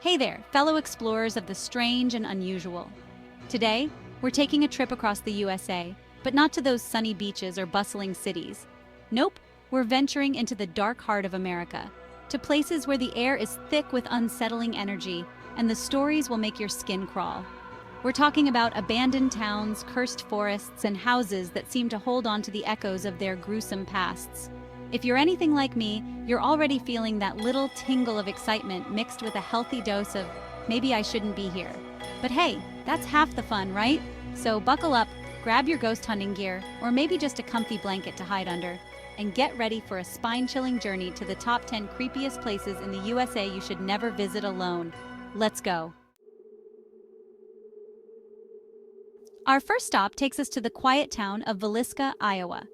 Hey there, fellow explorers of the strange and unusual. Today, we're taking a trip across the USA, but not to those sunny beaches or bustling cities. Nope, we're venturing into the dark heart of America, to places where the air is thick with unsettling energy, and the stories will make your skin crawl. We're talking about abandoned towns, cursed forests, and houses that seem to hold on to the echoes of their gruesome pasts. If you're anything like me, you're already feeling that little tingle of excitement mixed with a healthy dose of, maybe I shouldn't be here. But hey, that's half the fun, right? So buckle up, grab your ghost hunting gear, or maybe just a comfy blanket to hide under, and get ready for a spine-chilling journey to the top 10 creepiest places in the USA you should never visit alone. Let's go. Our first stop takes us to the quiet town of Villisca, Iowa.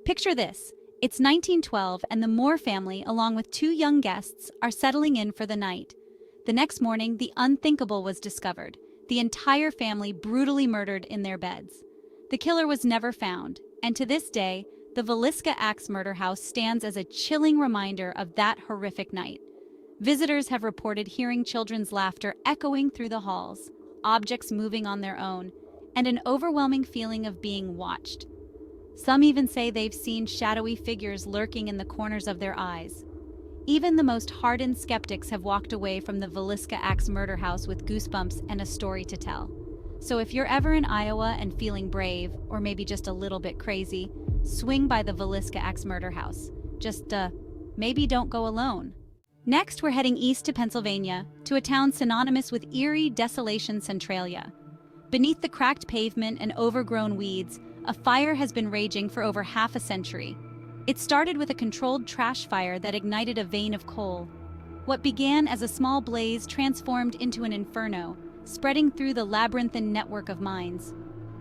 Picture this. It's 1912 and the Moore family, along with two young guests, are settling in for the night. The next morning, the unthinkable was discovered. The entire family brutally murdered in their beds. The killer was never found, and to this day, the Villisca Axe Murder House stands as a chilling reminder of that horrific night. Visitors have reported hearing children's laughter echoing through the halls, objects moving on their own, and an overwhelming feeling of being watched. Some even say they've seen shadowy figures lurking in the corners of their eyes. Even the most hardened skeptics have walked away from the Villisca Axe Murder House with goosebumps and a story to tell. So if you're ever in Iowa and feeling brave, or maybe just a little bit crazy, swing by the Villisca Axe Murder House. Just, maybe don't go alone. Next, we're heading east to Pennsylvania, to a town synonymous with eerie desolation, Centralia. Beneath the cracked pavement and overgrown weeds, a fire has been raging for over half a century. It started with a controlled trash fire that ignited a vein of coal. What began as a small blaze transformed into an inferno, spreading through the labyrinthine network of mines.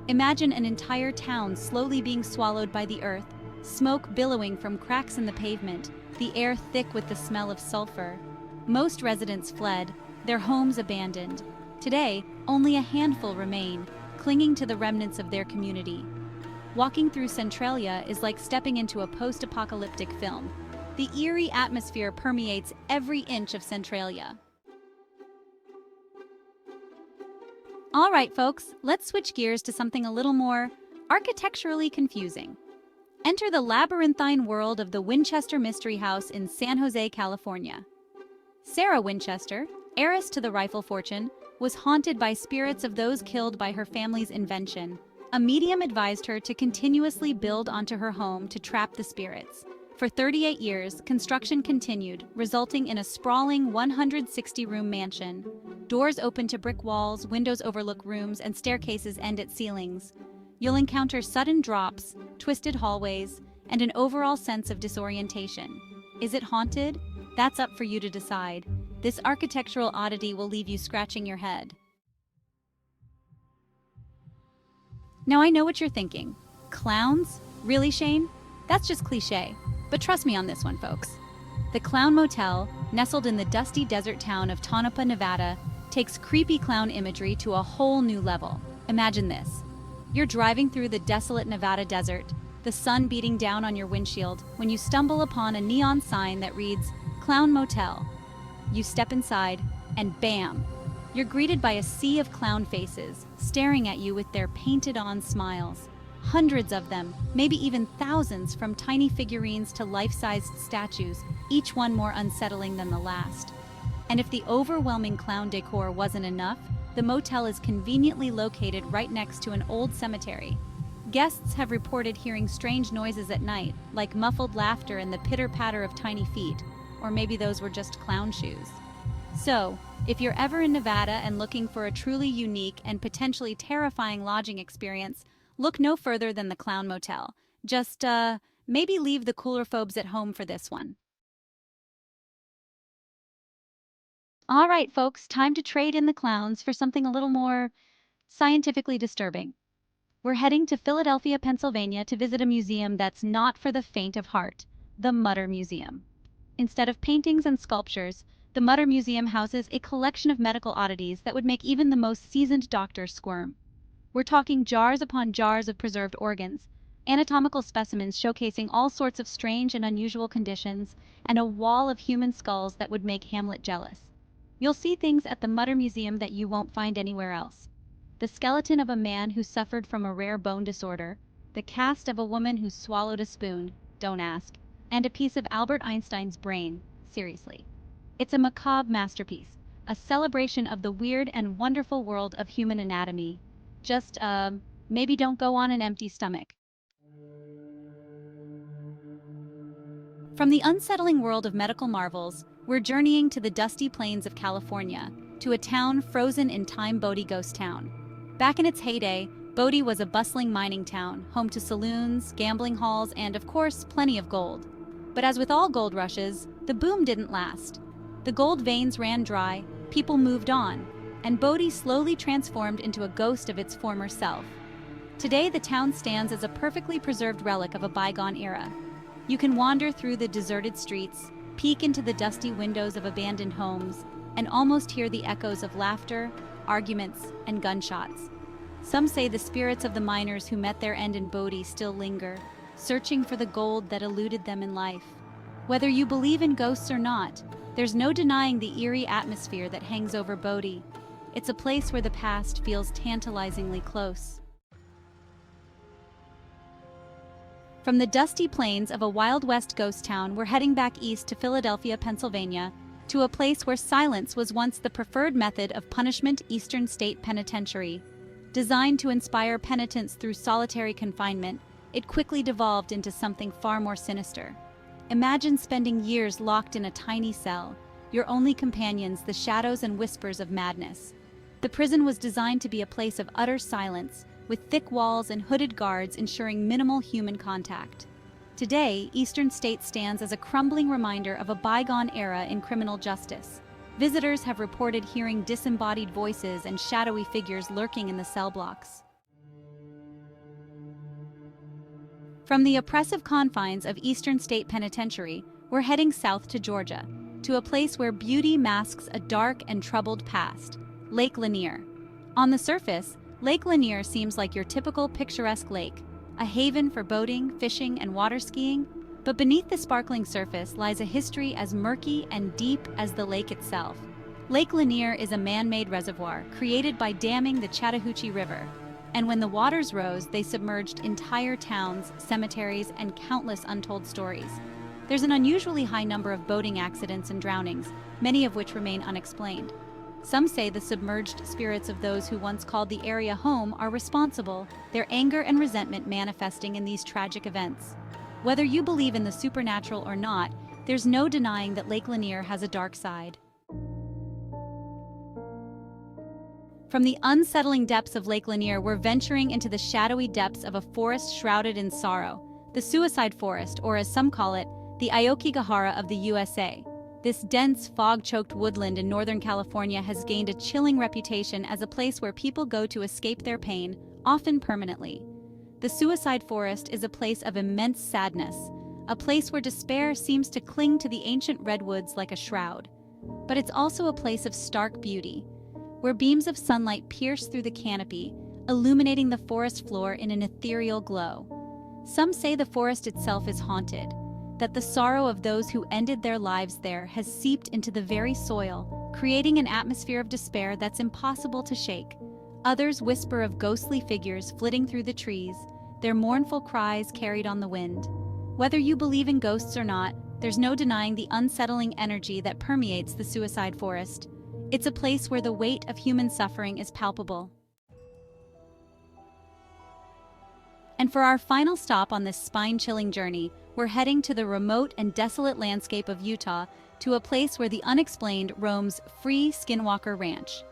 Imagine an entire town slowly being swallowed by the earth, smoke billowing from cracks in the pavement, the air thick with the smell of sulfur. Most residents fled, their homes abandoned. Today, only a handful remain, clinging to the remnants of their community. Walking through Centralia is like stepping into a post-apocalyptic film. The eerie atmosphere permeates every inch of Centralia. All right, folks, let's switch gears to something a little more architecturally confusing. Enter the labyrinthine world of the Winchester Mystery House in San Jose, California. Sarah Winchester, heiress to the rifle fortune, was haunted by spirits of those killed by her family's invention. A medium advised her to continuously build onto her home to trap the spirits. For 38 years, construction continued, resulting in a sprawling 160-room mansion. Doors open to brick walls, windows overlook rooms, and staircases end at ceilings. You'll encounter sudden drops, twisted hallways, and an overall sense of disorientation. Is it haunted? That's up for you to decide. This architectural oddity will leave you scratching your head. Now I know what you're thinking. Clowns? Really, Shane? That's just cliché. But trust me on this one, folks. The Clown Motel, nestled in the dusty desert town of Tonopah, Nevada, takes creepy clown imagery to a whole new level. Imagine this. You're driving through the desolate Nevada desert, the sun beating down on your windshield, when you stumble upon a neon sign that reads, Clown Motel. You step inside, and bam! You're greeted by a sea of clown faces, staring at you with their painted-on smiles. Hundreds of them, maybe even thousands, from tiny figurines to life-sized statues, each one more unsettling than the last. And if the overwhelming clown decor wasn't enough, the motel is conveniently located right next to an old cemetery. Guests have reported hearing strange noises at night, like muffled laughter and the pitter-patter of tiny feet, or maybe those were just clown shoes. So, if you're ever in Nevada and looking for a truly unique and potentially terrifying lodging experience, look no further than the Clown Motel. Just, maybe leave the cooler phobes at home for this one. All right, folks, time to trade in the clowns for something a little more scientifically disturbing. We're heading to Philadelphia, Pennsylvania to visit a museum that's not for the faint of heart, the Mütter Museum. Instead of paintings and sculptures, the Mütter Museum houses a collection of medical oddities that would make even the most seasoned doctor squirm. We're talking jars upon jars of preserved organs, anatomical specimens showcasing all sorts of strange and unusual conditions, and a wall of human skulls that would make Hamlet jealous. You'll see things at the Mütter Museum that you won't find anywhere else. The skeleton of a man who suffered from a rare bone disorder, the cast of a woman who swallowed a spoon, don't ask, and a piece of Albert Einstein's brain, seriously. It's a macabre masterpiece, a celebration of the weird and wonderful world of human anatomy. Just, maybe don't go on an empty stomach. From the unsettling world of medical marvels, we're journeying to the dusty plains of California, to a town frozen in time, Bodie Ghost Town. Back in its heyday, Bodie was a bustling mining town, home to saloons, gambling halls, and, of course, plenty of gold. But as with all gold rushes, the boom didn't last. The gold veins ran dry, people moved on, and Bodie slowly transformed into a ghost of its former self. Today, the town stands as a perfectly preserved relic of a bygone era. You can wander through the deserted streets, peek into the dusty windows of abandoned homes, and almost hear the echoes of laughter, arguments, and gunshots. Some say the spirits of the miners who met their end in Bodie still linger, searching for the gold that eluded them in life. Whether you believe in ghosts or not, there's no denying the eerie atmosphere that hangs over Bodie. It's a place where the past feels tantalizingly close. From the dusty plains of a Wild West ghost town, we're heading back east to Philadelphia, Pennsylvania, to a place where silence was once the preferred method of punishment, Eastern State Penitentiary. Designed to inspire penitence through solitary confinement, it quickly devolved into something far more sinister. Imagine spending years locked in a tiny cell, your only companions the shadows and whispers of madness. The prison was designed to be a place of utter silence, with thick walls and hooded guards ensuring minimal human contact. Today, Eastern State stands as a crumbling reminder of a bygone era in criminal justice. Visitors have reported hearing disembodied voices and shadowy figures lurking in the cell blocks. From the oppressive confines of Eastern State Penitentiary, we're heading south to Georgia, to a place where beauty masks a dark and troubled past, Lake Lanier. On the surface, Lake Lanier seems like your typical picturesque lake, a haven for boating, fishing, and water skiing, but beneath the sparkling surface lies a history as murky and deep as the lake itself. Lake Lanier is a man-made reservoir created by damming the Chattahoochee River, and when the waters rose, they submerged entire towns, cemeteries, and countless untold stories. There's an unusually high number of boating accidents and drownings, many of which remain unexplained. Some say the submerged spirits of those who once called the area home are responsible, their anger and resentment manifesting in these tragic events. Whether you believe in the supernatural or not, there's no denying that Lake Lanier has a dark side. From the unsettling depths of Lake Lanier, we're venturing into the shadowy depths of a forest shrouded in sorrow, the Suicide Forest, or as some call it, the Aokigahara of the USA. This dense, fog-choked woodland in Northern California has gained a chilling reputation as a place where people go to escape their pain, often permanently. The Suicide Forest is a place of immense sadness, a place where despair seems to cling to the ancient redwoods like a shroud. But it's also a place of stark beauty, where beams of sunlight pierce through the canopy, illuminating the forest floor in an ethereal glow. Some say the forest itself is haunted, that the sorrow of those who ended their lives there has seeped into the very soil, creating an atmosphere of despair that's impossible to shake. Others whisper of ghostly figures flitting through the trees, their mournful cries carried on the wind. Whether you believe in ghosts or not, there's no denying the unsettling energy that permeates the Suicide Forest. It's a place where the weight of human suffering is palpable. And for our final stop on this spine-chilling journey, we're heading to the remote and desolate landscape of Utah, to a place where the unexplained roams free, Skinwalker Ranch.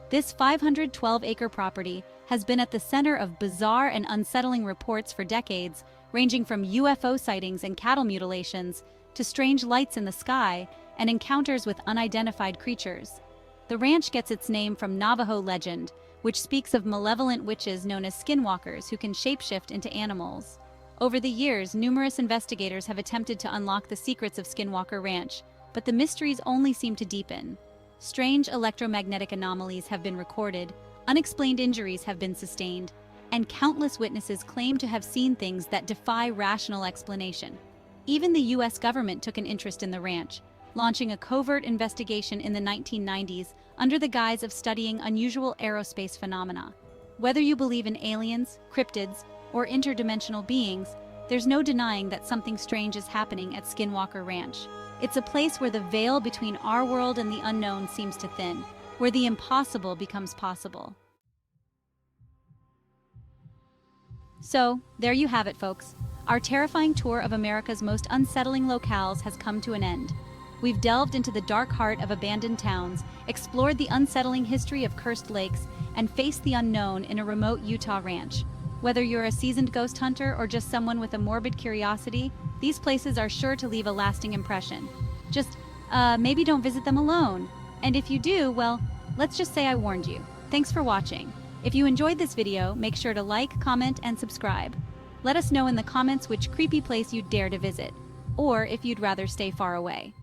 This 512-acre property has been at the center of bizarre and unsettling reports for decades, ranging from UFO sightings and cattle mutilations to strange lights in the sky and encounters with unidentified creatures. The ranch gets its name from Navajo legend, which speaks of malevolent witches known as skinwalkers who can shapeshift into animals. Over the years, numerous investigators have attempted to unlock the secrets of Skinwalker Ranch, but the mysteries only seem to deepen. Strange electromagnetic anomalies have been recorded, unexplained injuries have been sustained, and countless witnesses claim to have seen things that defy rational explanation. Even the U.S. government took an interest in the ranch, launching a covert investigation in the 1990s under the guise of studying unusual aerospace phenomena. Whether you believe in aliens, cryptids, or interdimensional beings, there's no denying that something strange is happening at Skinwalker Ranch. It's a place where the veil between our world and the unknown seems to thin, where the impossible becomes possible. So, there you have it, folks. Our terrifying tour of America's most unsettling locales has come to an end. We've delved into the dark heart of abandoned towns, explored the unsettling history of cursed lakes, and faced the unknown in a remote Utah ranch. Whether you're a seasoned ghost hunter or just someone with a morbid curiosity, these places are sure to leave a lasting impression. Just, maybe don't visit them alone. And if you do, well, let's just say I warned you. Thanks for watching. If you enjoyed this video, make sure to like, comment, and subscribe. Let us know in the comments which creepy place you'd dare to visit, or if you'd rather stay far away.